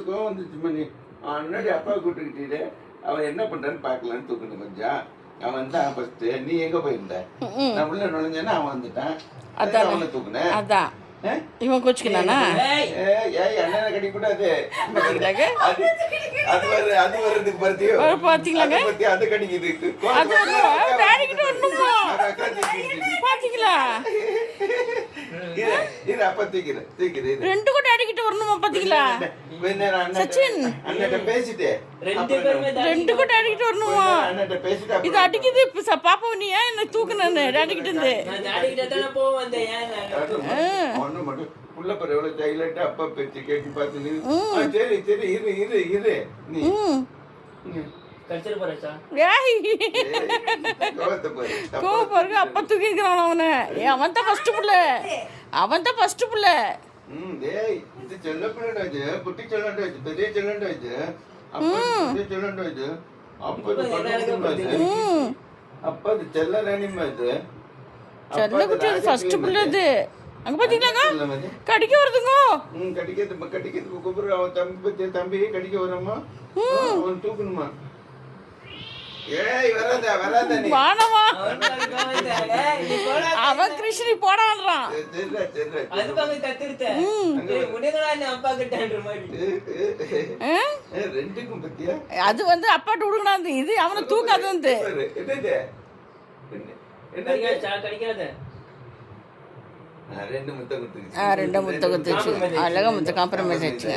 கோவம் வந்துச்சு மணி. அண்ணாடி அப்பா கூப்பிட்டுக்கிட்டே அவன் என்ன பண்றான்னு பாக்கலான்னு தூக்கணும் கொஞ்சம். அவன் வந்தான் ஃபர்ஸ்ட். நீ எங்க போயிருந்த? நான் உள்ள நுழைஞ்சேன்னா அவன் வந்துட்டான். அதான் அவனை தூக்குனேன். அதான் இவன் கோச்சுக்கினானா? அண்ணனை கடிக்க கூடாது. அது வர்றதுக்கு பாத்தீங்களாங்க? அது கடிக்குது. பாத்தீங்களா? ரெண்டு கூட அடிக்கிட்டு வரணுமா? பாத்தீங்களா சச்சின்? பேசிட்டு ரெண்டு கூட அடிக்கிட்டு வரணுமா? இது அடிக்குது. பாப்பா நீ ஏன் என்ன தூக்குனு அடிக்கிட்டு இருந்து? புள்ள பர எவ்வளவு சைலண்டா அப்பா பேச்சு கேட்டு பார்த்து சரி சரி இரு நீ அப்பா தூக்கி இருக்கிறான் அவனை. அவன் தான் ஃபர்ஸ்ட் புள்ள. இது செல்ல பிள்ளைடாச்சு, குட்டி செல்லண்டாச்சு, பெரிய செல்லண்டாச்சு, செல்லண்டாச்சு. அப்பா இது செல்ல ராணிமா. இது செல்ல குட்டி ஃபர்ஸ்ட் புள்ள. இது அங்க பாத்தீங்களாங்க கடிக்க வருதுங்க. கடிக்கிறது கூப்பிடுற அவன் தம்பி கடிக்க வரமா? அவன் தூக்கணுமா? ஏய் வராத நீ வானமா. அவன் கிருஷ்ணி போடான்றான். ரெண்டுக்கும் பத்தியா? அது வந்து அப்பாட்ட விடுங்கடா. இது அவனை தூக்காது. வந்து ரெண்டு முத்த குத்துச்சு. அழகா முத்த காம்ப்ரமைஸ் ஆயிடுச்சு.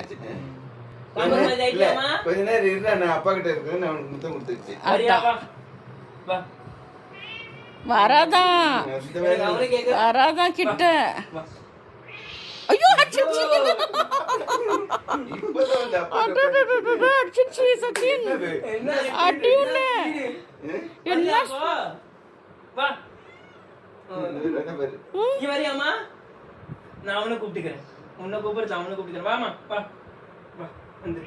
கொஞ்ச நேரம் இருந்தா நான் அப்பா கிட்ட இருக்கேன். நான் அவனுக்கு முத்தம் கொடுத்துருச்சு. வராதான் கிட்ட. ஐயோ அடிச்சிருச்சு சச்சின். அடி உன்ன என்ன நான் அவனை கூப்பிட்டுக்கிறேன். உன்னை கூப்பிடுச்சு அவனை கூப்பிட்டுக்கிறேன். வாமா வா வா வந்து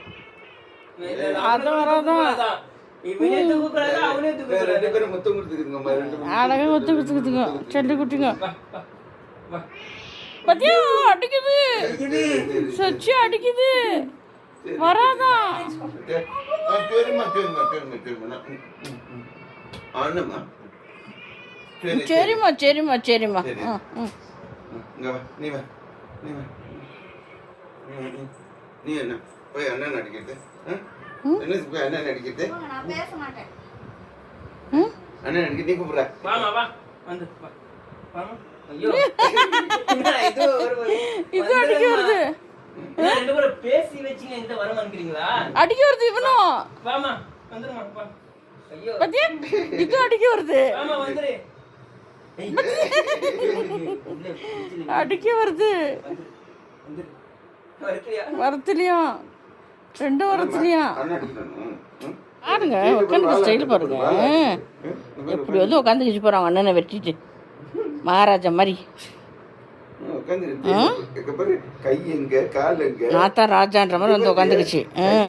அடிக்குது. சச்சி அடிக்குது. வராதான். சரிம்மா சரிம்மா சரிம்மா. நீ என்ன போய் அண்ணன் அடிக்கிறது? என்ன போய் அண்ணன் அடிக்கிறது? அண்ணன் அடிக்க நீ கூப்பிடுற. இது அடிக்க வருது. அடிக்க வருது இவனும். இது அடிக்க வருது. அடிக்க வருது. வரத்துலயும் ரெண்டு வரத்துலயும் பாருங்க. உட்காந்து ஸ்டைல் பாருங்க. எப்படி வந்து உட்காந்துக்கிச்சு போறாங்க அண்ணனை வெட்டிட்டு மகாராஜா மாதிரி. நாத்தான் ராஜான்ற மாதிரி வந்து உட்காந்துக்குச்சு.